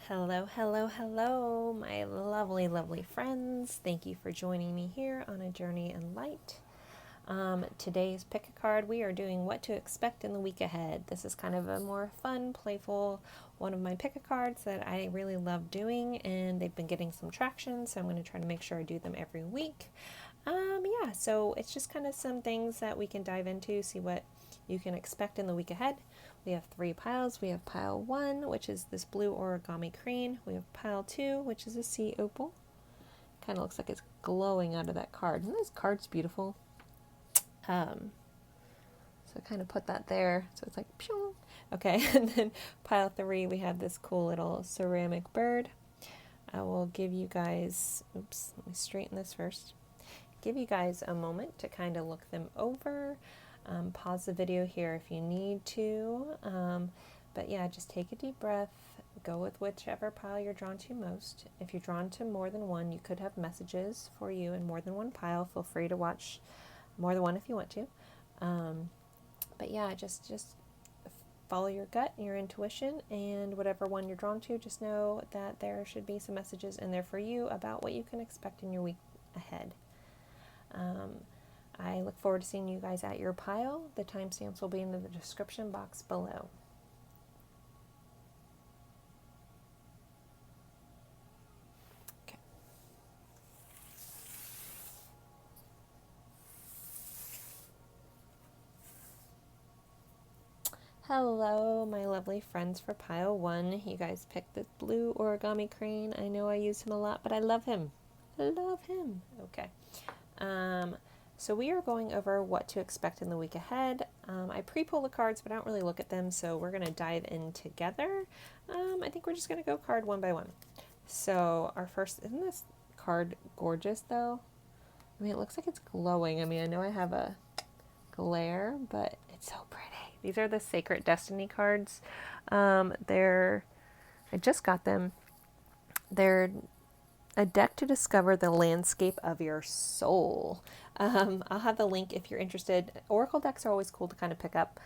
Hello, hello, hello, my lovely, lovely friends. Thank you for joining me here on a journey in light. Today's pick a card. We are doing what to expect in the week ahead. This is kind of a more fun, playful one of my pick a cards that I really love doing, and they've been getting some traction, so I'm going to try to make sure I do them every week. Yeah, so it's just kind of some things that we can dive into, see what you can expect in the week ahead. We have 3 piles. We have pile 1, which is this blue origami crane. We have pile 2, which is a sea opal. Kind of looks like it's glowing out of that card. Isn't this card's beautiful? So kind of put that there. So it's like, pew. Okay, and then pile 3, we have this cool little ceramic bird. I will give you guys, oops, let me straighten this first. Give you guys a moment to kind of look them over. Pause the video here if you need to. But yeah, just take a deep breath. Go with whichever pile you're drawn to most. If you're drawn to more than one, you could have messages for you in more than one pile. Feel free to watch more than one if you want to. But yeah, just follow your gut, your intuition, and whatever one you're drawn to, just know that there should be some messages in there for you about what you can expect in your week ahead. I look forward to seeing you guys at your pile. The timestamps will be in the description box below. Okay. Hello, my lovely friends for pile 1. You guys picked the blue origami crane. I know I use him a lot, but I love him. I love him. Okay. So we are going over what to expect in the week ahead. I pre-pull the cards, but I don't really look at them, so we're going to dive in together. I think we're just going to go card one by one. So our first, isn't this card gorgeous though? I mean, it looks like it's glowing. I mean, I know I have a glare, but it's so pretty. These are the Sacred Destiny cards. I just got them. They're a deck to discover the landscape of your soul. I'll have the link if you're interested. Oracle decks are always cool to kind of pick up,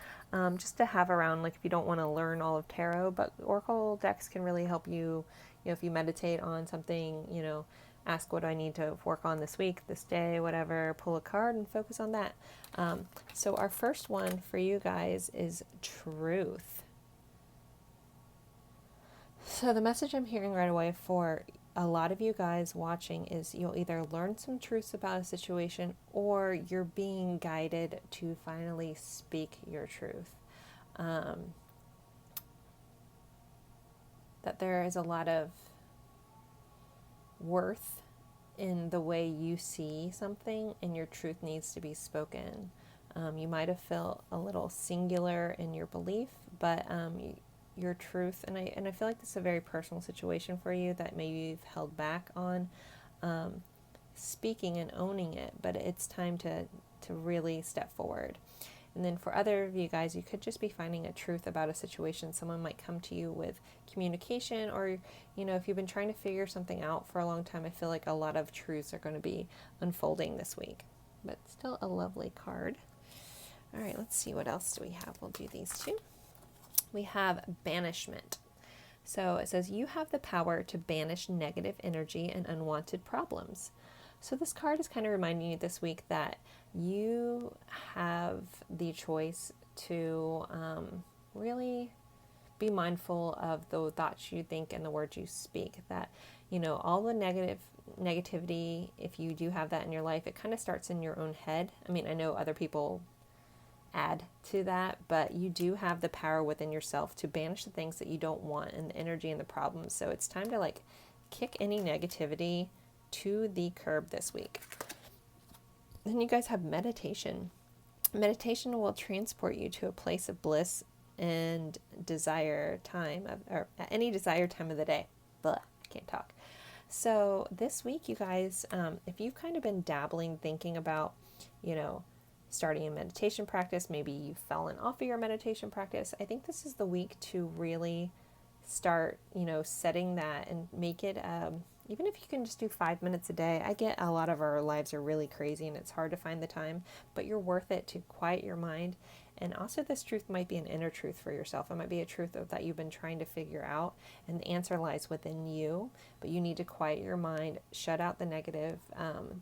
just to have around, like if you don't want to learn all of tarot, but Oracle decks can really help you, if you meditate on something, ask what do I need to work on this week, this day, whatever, pull a card and focus on that. So our first one for you guys is truth. So the message I'm hearing right away for a lot of you guys watching is you'll either learn some truths about a situation or you're being guided to finally speak your truth. That there is a lot of worth in the way you see something and your truth needs to be spoken. You might have felt a little singular in your belief, but your truth, and I feel like this is a very personal situation for you that maybe you've held back on speaking and owning it, but it's time to really step forward. And then for other of you guys, you could just be finding a truth about a situation. Someone might come to you with communication, or if you've been trying to figure something out for a long time, I feel like a lot of truths are going to be unfolding this week. But still a lovely card. All right, let's see, what else do we have? We'll do these two. We have banishment. So it says you have the power to banish negative energy and unwanted problems. So this card is kind of reminding you this week that you have the choice to really be mindful of the thoughts you think and the words you speak. That, all the negativity, if you do have that in your life, it kind of starts in your own head. I mean, I know other people add to that, but you do have the power within yourself to banish the things that you don't want and the energy and the problems. So it's time to kick any negativity to the curb this week. Then you guys have meditation. Meditation will transport you to a place of bliss and desire time, or any desired time of the day. Blah, I can't talk. So this week, you guys, if you've kind of been dabbling, thinking about, starting a meditation practice, maybe you've fallen off of your meditation practice, I think this is the week to really start, setting that and make it, even if you can just do 5 minutes a day. I get a lot of our lives are really crazy and it's hard to find the time, but you're worth it to quiet your mind And also this truth might be an inner truth for yourself. It might be a truth that you've been trying to figure out, and the answer lies within you, but you need to quiet your mind, shut out the negative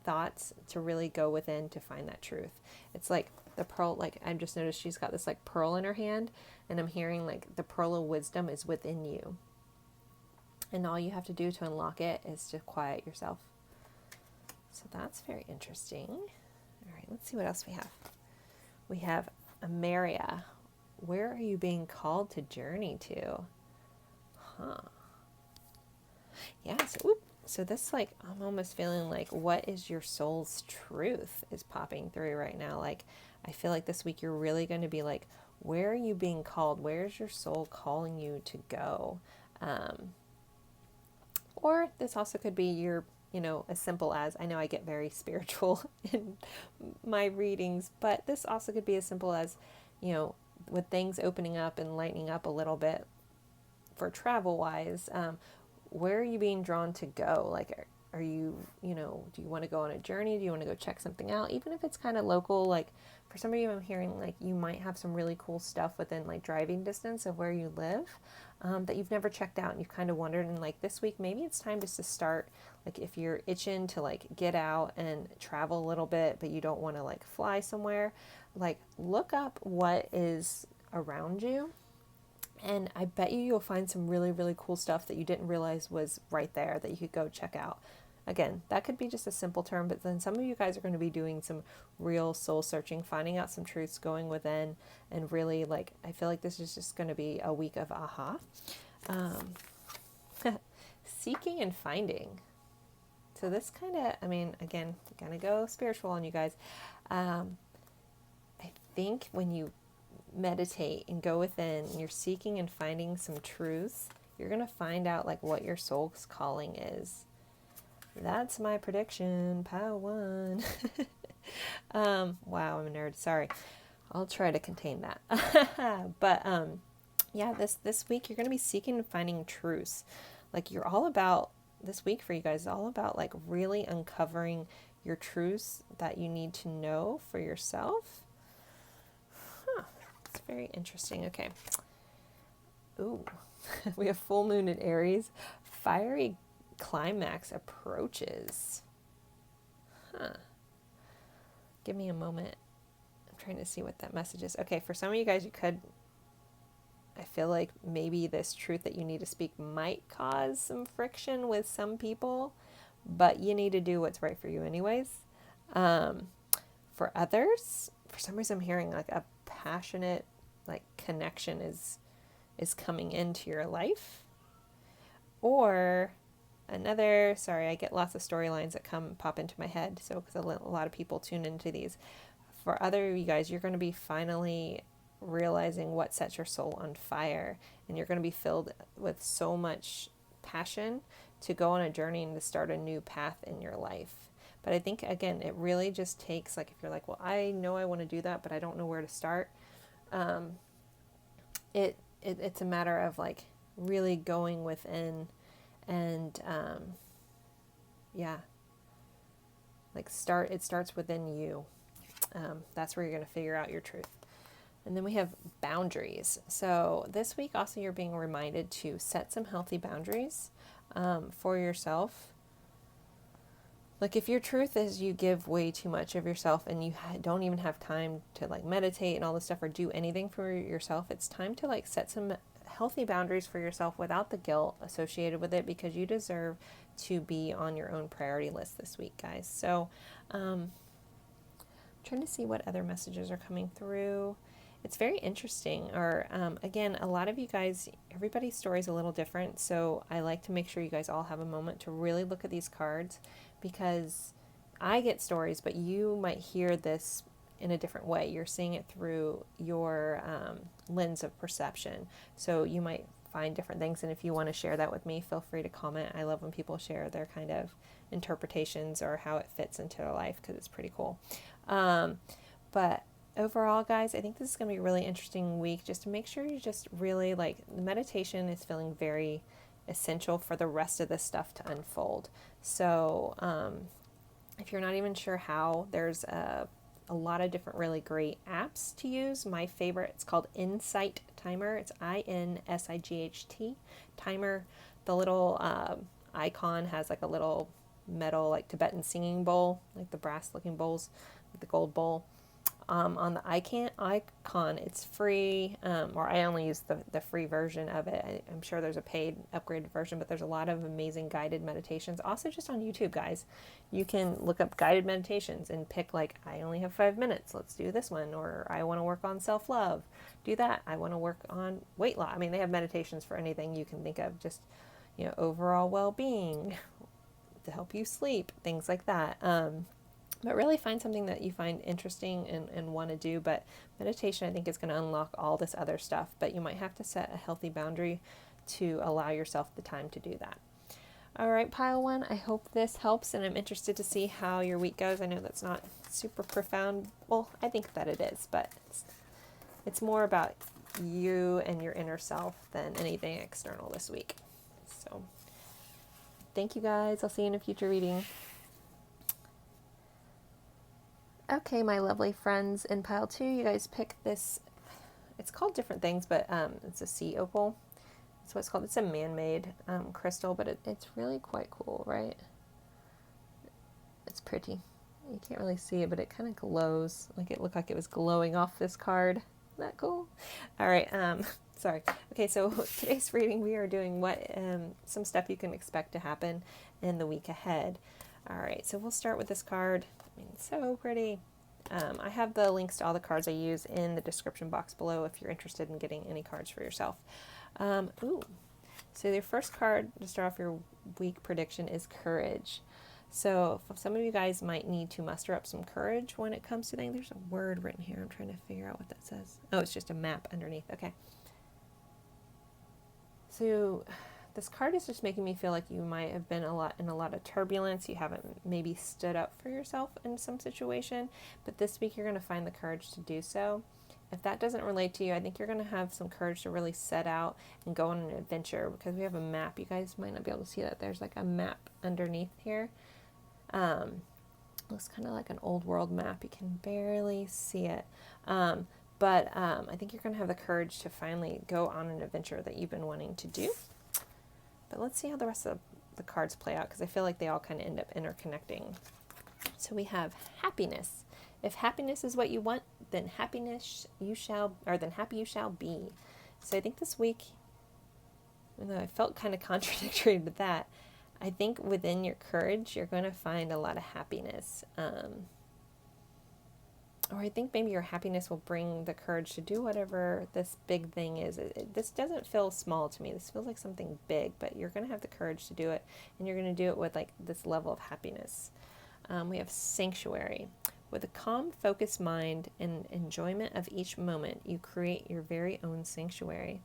thoughts to really go within to find that truth. It's like the pearl, like I've just noticed she's got this like pearl in her hand, and I'm hearing like the pearl of wisdom is within you. And all you have to do to unlock it is to quiet yourself. So that's very interesting. All right, let's see what else we have. We have Amaria. Where are you being called to journey to? Yeah, so this, like, I'm almost feeling like, what is your soul's truth is popping through right now. Like, I feel like this week you're really going to be like, where are you being called? Where's your soul calling you to go? Or this also could be your, as simple as, I know I get very spiritual in my readings, but this also could be as simple as, with things opening up and lightening up a little bit for travel wise, where are you being drawn to go? Like, are you, do you want to go on a journey? Do you want to go check something out? Even if it's kind of local, like for some of you, I'm hearing like you might have some really cool stuff within like driving distance of where you live that you've never checked out, and you've kind of wondered. And like this week, maybe it's time just to start. Like if you're itching to like get out and travel a little bit, but you don't want to like fly somewhere, like look up what is around you. And I bet you'll find some really, really cool stuff that you didn't realize was right there that you could go check out. Again, that could be just a simple term, but then some of you guys are going to be doing some real soul searching, finding out some truths, going within, and really like, I feel like this is just going to be a week of aha. Seeking and finding. So this kind of, again, going to go spiritual on you guys. I think when you meditate and go within and you're seeking and finding some truths, you're going to find out like what your soul's calling is. That's my prediction. Pile 1. Wow, I'm a nerd. Sorry. I'll try to contain that. But yeah, this week you're going to be seeking and finding truths. Like you're all about, this week for you guys is all about like really uncovering your truths that you need to know for yourself. It's very interesting. Okay. Ooh, we have full moon in Aries. Fiery climax approaches. Give me a moment. I'm trying to see what that message is. Okay, for some of you guys, I feel like maybe this truth that you need to speak might cause some friction with some people, but you need to do what's right for you anyways. For others, for some reason I'm hearing like a passionate like connection is coming into your life. Or another, sorry, I get lots of storylines that pop into my head, so because a lot of people tune into these. For other you guys, you're going to be finally realizing what sets your soul on fire, and you're going to be filled with so much passion to go on a journey and to start a new path in your life. But I think, again, it really just takes, like, if you're like, well, I know I want to do that, but I don't know where to start. It's a matter of, like, really going within and, it starts within you. That's where you're going to figure out your truth. And then we have boundaries. So this week also you're being reminded to set some healthy boundaries for yourself. Like if your truth is you give way too much of yourself and you don't even have time to like meditate and all this stuff or do anything for yourself, it's time to like set some healthy boundaries for yourself without the guilt associated with it, because you deserve to be on your own priority list this week, guys. So trying to see what other messages are coming through. It's very interesting. Or again, a lot of you guys, everybody's story is a little different, so I like to make sure you guys all have a moment to really look at these cards, because I get stories, but you might hear this in a different way. You're seeing it through your lens of perception, so you might find different things. And if you want to share that with me, feel free to comment. I love when people share their kind of interpretations or how it fits into their life, because it's pretty cool. But overall, guys, I think this is going to be a really interesting week. Just to make sure you just really, like, the meditation is feeling very essential for the rest of this stuff to unfold. So if you're not even sure how, there's a a lot of different really great apps to use. My favorite, it's called Insight Timer. It's INSIGHT Timer. The little icon has like a little metal, like Tibetan singing bowl, like the brass looking bowls, like the gold bowl. On the icon, it's free, or I only use the free version of it. I'm sure there's a paid upgraded version, but there's a lot of amazing guided meditations. Also just on YouTube, guys. You can look up guided meditations and pick like, I only have 5 minutes, let's do this one. Or I want to work on self-love, do that. I want to work on weight loss. I mean, they have meditations for anything you can think of, just, overall well-being, to help you sleep, things like that. But really find something that you find interesting and want to do. But meditation, I think, is going to unlock all this other stuff. But you might have to set a healthy boundary to allow yourself the time to do that. All right, pile one, I hope this helps. And I'm interested to see how your week goes. I know that's not super profound. Well, I think that it is. But it's more about you and your inner self than anything external this week. So thank you, guys. I'll see you in a future reading. Okay, my lovely friends in pile 2, you guys pick this. It's called different things, but it's a sea opal. That's what it's called. It's a man-made crystal, but it's really quite cool, right? It's pretty. You can't really see it, but it kind of glows. Like it looked like it was glowing off this card. Isn't that cool? All right, sorry. Okay, so today's reading, we are doing some stuff you can expect to happen in the week ahead. All right, so we'll start with this card. I mean, so pretty. I have the links to all the cards I use in the description box below if you're interested in getting any cards for yourself. So your first card to start off your week prediction is Courage. So some of you guys might need to muster up some courage when it comes to things. There's a word written here. I'm trying to figure out what that says. Oh, it's just a map underneath. Okay. So this card is just making me feel like you might have been in a lot of turbulence. You haven't maybe stood up for yourself in some situation, but this week you're going to find the courage to do so. If that doesn't relate to you, I think you're going to have some courage to really set out and go on an adventure, because we have a map. You guys might not be able to see that. There's like a map underneath here. Looks kind of like an old world map. You can barely see it. But I think you're going to have the courage to finally go on an adventure that you've been wanting to do. But let's see how the rest of the cards play out, because I feel like they all kind of end up interconnecting. So we have happiness. If happiness is what you want, then happy you shall be. So I think this week, even though I felt kind of contradictory to that, I think within your courage, you're going to find a lot of happiness. Or I think maybe your happiness will bring the courage to do whatever this big thing is. This doesn't feel small to me. This feels like something big, but you're going to have the courage to do it, and you're going to do it with like this level of happiness. We have sanctuary. With a calm, focused mind and enjoyment of each moment, you create your very own sanctuary.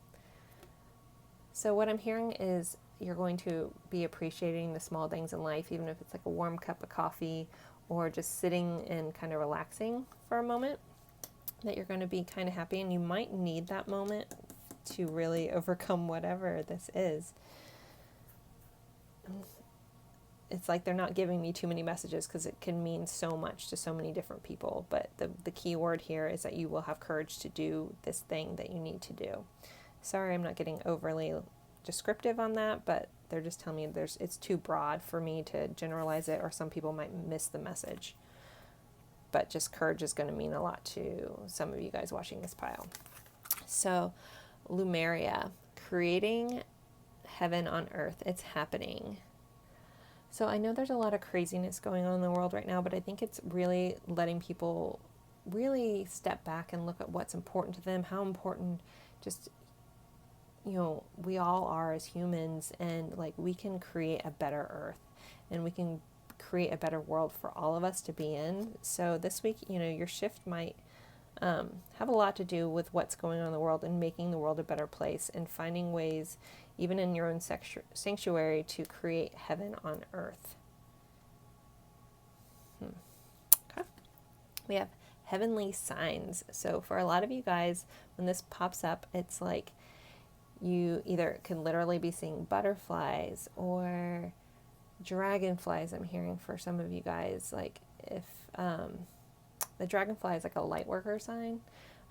So what I'm hearing is you're going to be appreciating the small things in life, even if it's like a warm cup of coffee or just sitting and kind of relaxing for a moment, that you're going to be kind of happy, and you might need that moment to really overcome whatever this is. It's like they're not giving me too many messages because it can mean so much to so many different people, but the key word here is that you will have courage to do this thing that you need to do. Sorry, I'm not getting overly descriptive on that, but they're just telling me it's too broad for me to generalize it, or some people might miss the message. But just courage is going to mean a lot to some of you guys watching this pile. So, Lumeria, creating heaven on earth. It's happening. So I know there's a lot of craziness going on in the world right now, but I think it's really letting people really step back and look at what's important to them, how important just, we all are as humans, and like we can create a better earth, and we can create a better world for all of us to be in. So this week, your shift might have a lot to do with what's going on in the world and making the world a better place, and finding ways, even in your own sanctuary, to create heaven on earth. Okay. We have heavenly signs. So for a lot of you guys, when this pops up, it's like you either can literally be seeing butterflies or dragonflies. I'm hearing for some of you guys, like if the dragonfly is like a light worker sign.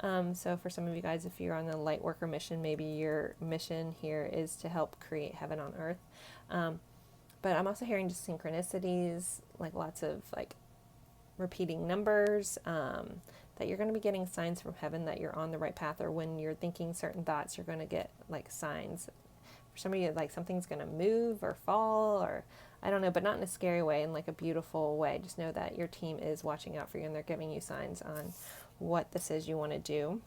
So for some of you guys, if you're on the light worker mission, maybe your mission here is to help create heaven on earth. But I'm also hearing just synchronicities, like lots of like repeating numbers, that you're going to be getting signs from heaven that you're on the right path, or when you're thinking certain thoughts, you're going to get like signs. For some of you, like something's going to move or fall, or I don't know, but not in a scary way, in like a beautiful way. Just know that your team is watching out for you and they're giving you signs on what this is you want to do.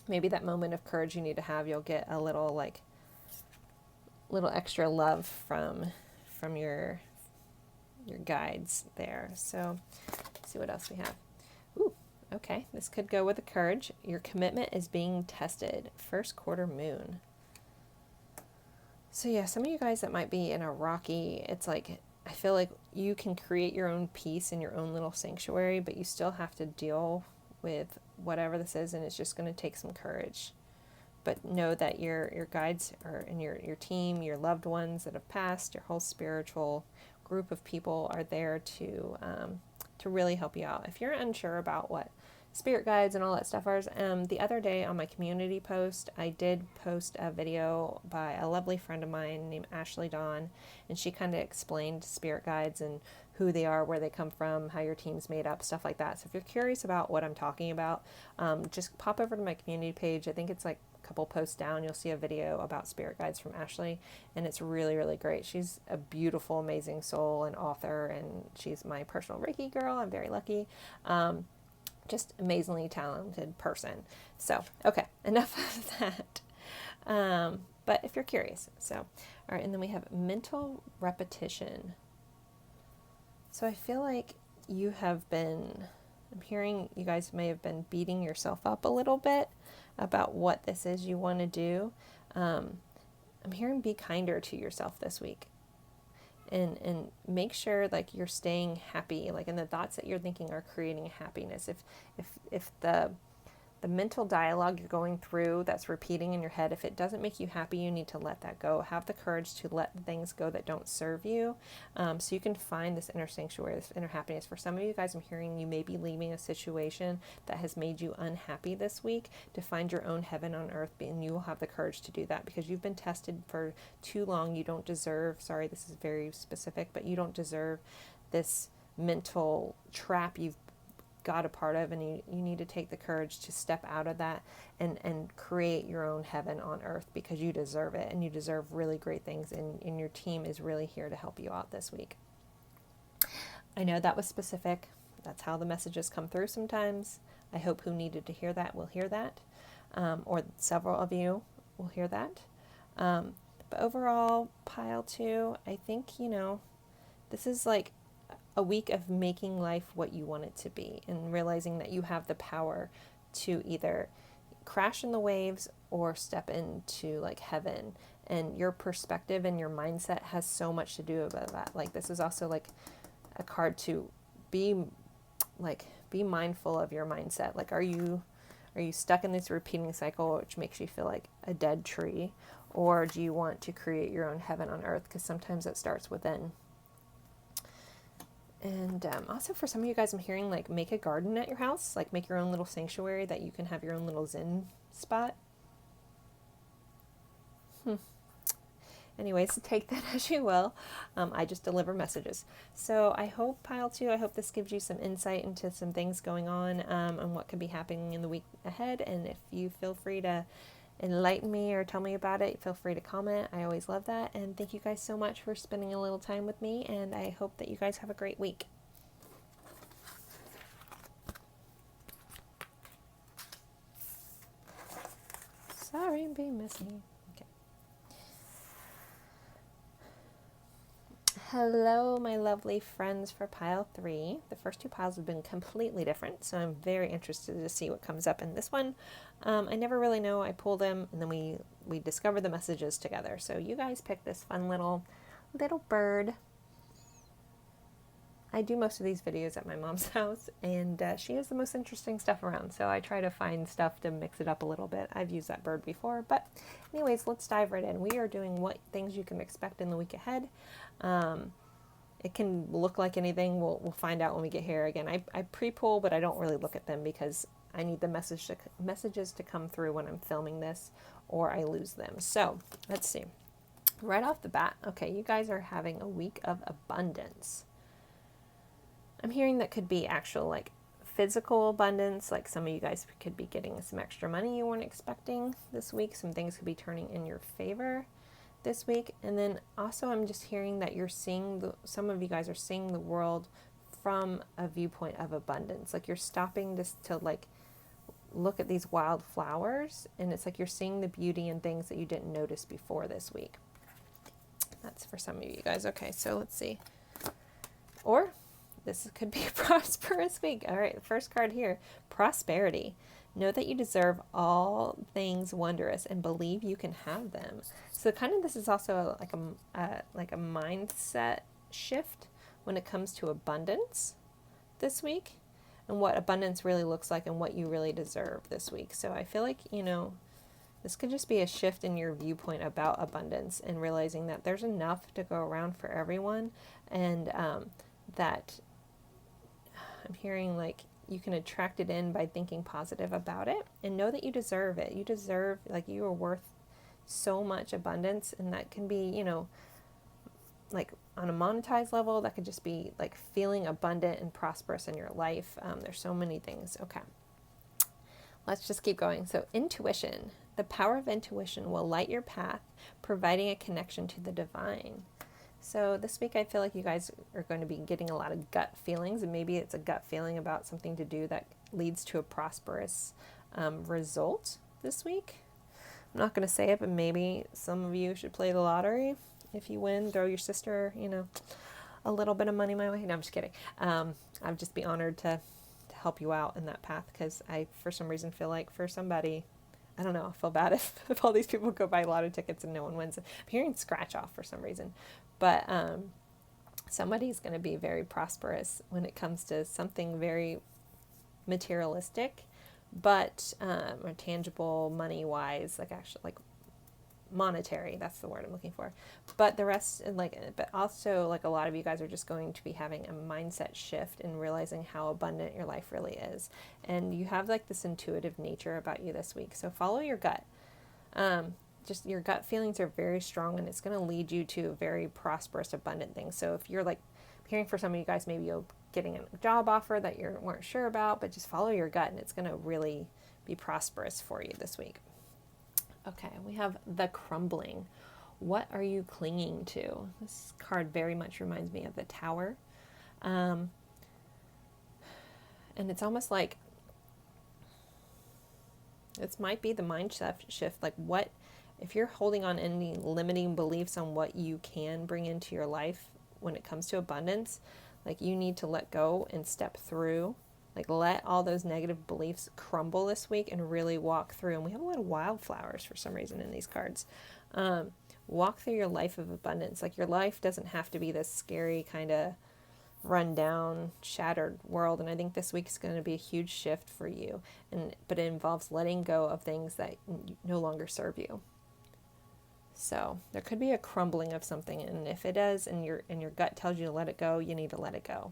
Maybe that moment of courage you need to have, you'll get a little extra love from your guides there. So let's see what else we have. Ooh, okay, this could go with the courage. Your commitment is being tested. First quarter moon. So yeah, some of you guys that might be in a rocky, it's like, I feel like you can create your own peace in your own little sanctuary, but you still have to deal with whatever this is, and it's just going to take some courage. But know that your guides are, and your team, your loved ones that have passed, your whole spiritual group of people are there to really help you out. If you're unsure about what spirit guides and all that stuff are, the other day on my community post, I did post a video by a lovely friend of mine named Ashley Dawn, and she kind of explained spirit guides and who they are, where they come from, how your team's made up, stuff like that. So if you're curious about what I'm talking about, just pop over to my community page. I think it's like a couple posts down. You'll see a video about spirit guides from Ashley, and it's really, really great. She's a beautiful, amazing soul and author, and she's my personal Reiki girl. I'm very lucky. Just amazingly talented person. So, okay, enough of that. But if you're curious, so, all right, and then we have mental repetition. So I feel like I'm hearing you guys may have been beating yourself up a little bit about what this is you want to do. I'm hearing be kinder to yourself this week. And make sure like you're staying happy, like in the thoughts that you're thinking are creating happiness. If the mental dialogue you're going through that's repeating in your head, if it doesn't make you happy, you need to let that go. Have the courage to let things go that don't serve you, so you can find this inner sanctuary, this inner happiness. For some of you guys, I'm hearing you may be leaving a situation that has made you unhappy this week to find your own heaven on earth, and you will have the courage to do that because you've been tested for too long. You don't deserve, sorry, this is very specific, but you don't deserve this mental trap you've got a part of, and you need to take the courage to step out of that and create your own heaven on earth, because you deserve it, and you deserve really great things, and your team is really here to help you out this week. I know that was specific. That's how the messages come through sometimes. I hope who needed to hear that will hear that, or several of you will hear that. But overall, pile 2, I think, this is like a week of making life what you want it to be, and realizing that you have the power to either crash in the waves or step into like heaven, and your perspective and your mindset has so much to do about that. Like, this is also like a card to be mindful of your mindset. Like, are you stuck in this repeating cycle which makes you feel like a dead tree, or do you want to create your own heaven on earth? Because sometimes it starts within. And also for some of you guys, I'm hearing like make a garden at your house, like make your own little sanctuary that you can have your own little zen spot. Anyways, take that as you will. I just deliver messages. So I hope, pile 2, I hope this gives you some insight into some things going on what could be happening in the week ahead. And if you feel free to enlighten me or tell me about it, feel free to comment. I always love that. And thank you guys so much for spending a little time with me, and I hope that you guys have a great week. Sorry, I'm being messy. Okay. Hello, my lovely friends for pile 3. The first 2 piles have been completely different, so I'm very interested to see what comes up in this one. I never really know. I pull them, and then we discover the messages together. So you guys pick this fun little bird. I do most of these videos at my mom's house, and she has the most interesting stuff around, so I try to find stuff to mix it up a little bit. I've used that bird before, but anyways, let's dive right in. We are doing what things you can expect in the week ahead. It can look like anything. We'll find out when we get here. Again, I pre-pull, but I don't really look at them because I need the messages to come through when I'm filming this, or I lose them. So let's see. Right off the bat, okay, you guys are having a week of abundance. I'm hearing that could be actual like physical abundance, like some of you guys could be getting some extra money you weren't expecting this week. Some things could be turning in your favor this week. And then also I'm just hearing that you're seeing some of you guys are seeing the world from a viewpoint of abundance. Like you're stopping just to like look at these wild flowers, and it's like you're seeing the beauty in things that you didn't notice before this week. That's for some of you guys. Okay, so let's see. Or this could be a prosperous week. All right, first card here, prosperity. Know that you deserve all things wondrous and believe you can have them. So kind of this is also like a mindset shift when it comes to abundance this week, and what abundance really looks like and what you really deserve this week. So I feel like, this could just be a shift in your viewpoint about abundance and realizing that there's enough to go around for everyone, and that I'm hearing like you can attract it in by thinking positive about it, and know that you deserve it. You deserve, like, you are worth so much abundance, and that can be, like on a monetized level, that could just be like feeling abundant and prosperous in your life. There's so many things. Okay, let's just keep going. So intuition. The power of intuition will light your path, providing a connection to the divine. So this week I feel like you guys are going to be getting a lot of gut feelings, and maybe it's a gut feeling about something to do that leads to a prosperous result this week. I'm not going to say it, but maybe some of you should play the lottery. If you win, throw your sister, a little bit of money my way. No, I'm just kidding. I'd just be honored to help you out in that path, because I, for some reason, feel like for somebody, I don't know, I feel bad if all these people go buy lotto tickets and no one wins. I'm hearing scratch off for some reason. But somebody's going to be very prosperous when it comes to something very materialistic, but or tangible, money-wise, like actually like monetary. That's the word I'm looking for. But the rest, but also like a lot of you guys are just going to be having a mindset shift and realizing how abundant your life really is. And you have like this intuitive nature about you this week. So follow your gut. Just your gut feelings are very strong, and it's going to lead you to very prosperous, abundant things. So if you're like hearing for some of you guys, maybe you're getting a job offer that you weren't sure about, but just follow your gut and it's going to really be prosperous for you this week. Okay, we have the crumbling. What are you clinging to? This card very much reminds me of the Tower. And it's almost like it might be the mindset shift. Like, what if you're holding on any limiting beliefs on what you can bring into your life when it comes to abundance? Like, you need to let go and step through. Like, let all those negative beliefs crumble this week and really walk through. And we have a lot of wildflowers for some reason in these cards. Walk through your life of abundance. Like, your life doesn't have to be this scary kind of run down, shattered world. And I think this week is going to be a huge shift for you. But it involves letting go of things that no longer serve you. So there could be a crumbling of something, and if it does, and your gut tells you to let it go, you need to let it go.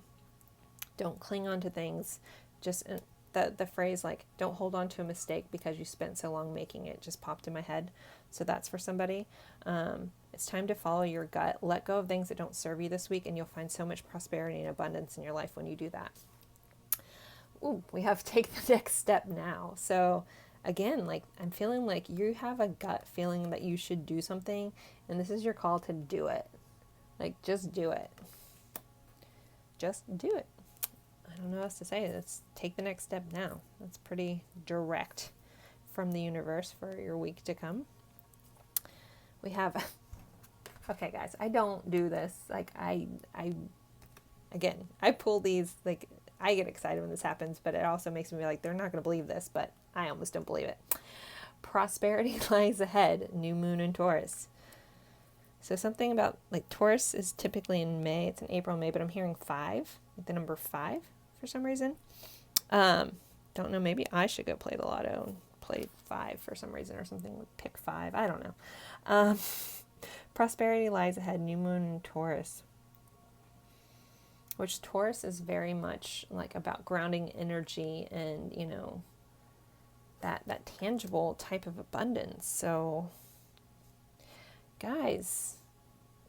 Don't cling on to things. Just the phrase like, don't hold on to a mistake because you spent so long making it, just popped in my head. So that's for somebody. It's time to follow your gut. Let go of things that don't serve you this week, and you'll find so much prosperity and abundance in your life when you do that. Ooh, we have to take the next step now. So again, like, I'm feeling like you have a gut feeling that you should do something, and this is your call to do it. Like, just do it. Just do it. I don't know what else to say. Let's take the next step now. That's pretty direct from the universe for your week to come. We have, okay guys, I don't do this. Like, I pull these, like, I get excited when this happens, but it also makes me like, they're not going to believe this, but I almost don't believe it. Prosperity lies ahead. New moon in Taurus. So something about, like, Taurus is typically in May. It's in April, May, but I'm hearing 5, like the number 5 for some reason. Don't know. Maybe I should go play the lotto and play 5 for some reason or something. Like, pick 5. I don't know. Prosperity lies ahead. New moon in Taurus. which Taurus is very much like about grounding energy and, you know, that tangible type of abundance. So guys,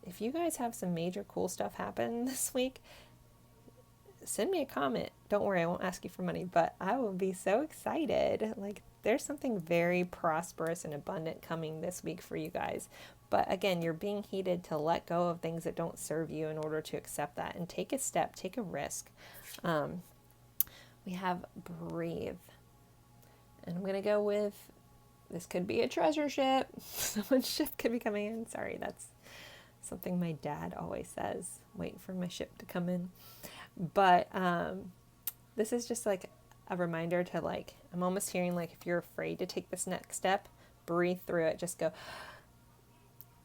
if you guys have some major cool stuff happen this week, send me a comment. Don't worry, I won't ask you for money, but I will be so excited. Like, there's something very prosperous and abundant coming this week for you guys. But again, you're being heated to let go of things that don't serve you in order to accept that and take a step, take a risk. We have breathe. And I'm going to go with, this could be a treasure ship. Someone's ship could be coming in. Sorry, that's something my dad always says. Wait for my ship to come in. But this is just like a reminder to, like, I'm almost hearing like if you're afraid to take this next step, breathe through it. Just go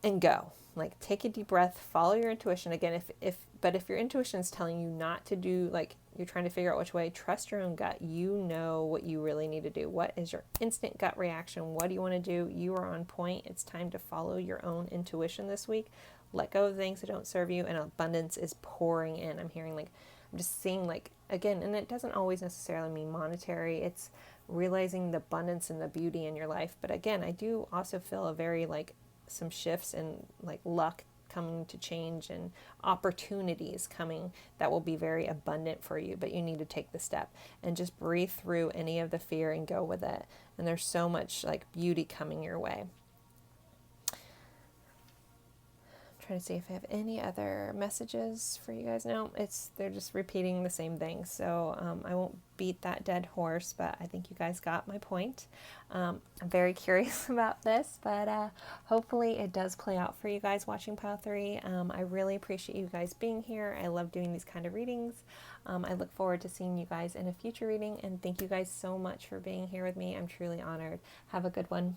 and go. Like, take a deep breath, follow your intuition. Again, if your intuition is telling you not to do, like, you're trying to figure out which way, trust your own gut. You know what you really need to do. What is your instant gut reaction? What do you want to do? You are on point. It's time to follow your own intuition this week. Let go of things that don't serve you, and abundance is pouring in. I'm hearing, like, I'm just seeing, like, again, and it doesn't always necessarily mean monetary. It's realizing the abundance and the beauty in your life. But again, I do also feel a very, like, some shifts and, like, luck coming to change and opportunities coming that will be very abundant for you, but you need to take the step and just breathe through any of the fear and go with it. And there's so much, like, beauty coming your way. Trying to see if I have any other messages for you guys. No, they're just repeating the same thing, so I won't beat that dead horse, but I think you guys got my point. I'm very curious about this, but hopefully it does play out for you guys watching Pile 3. I really appreciate you guys being here. I love doing these kind of readings. I look forward to seeing you guys in a future reading, and thank you guys so much for being here with me. I'm truly honored. Have a good one.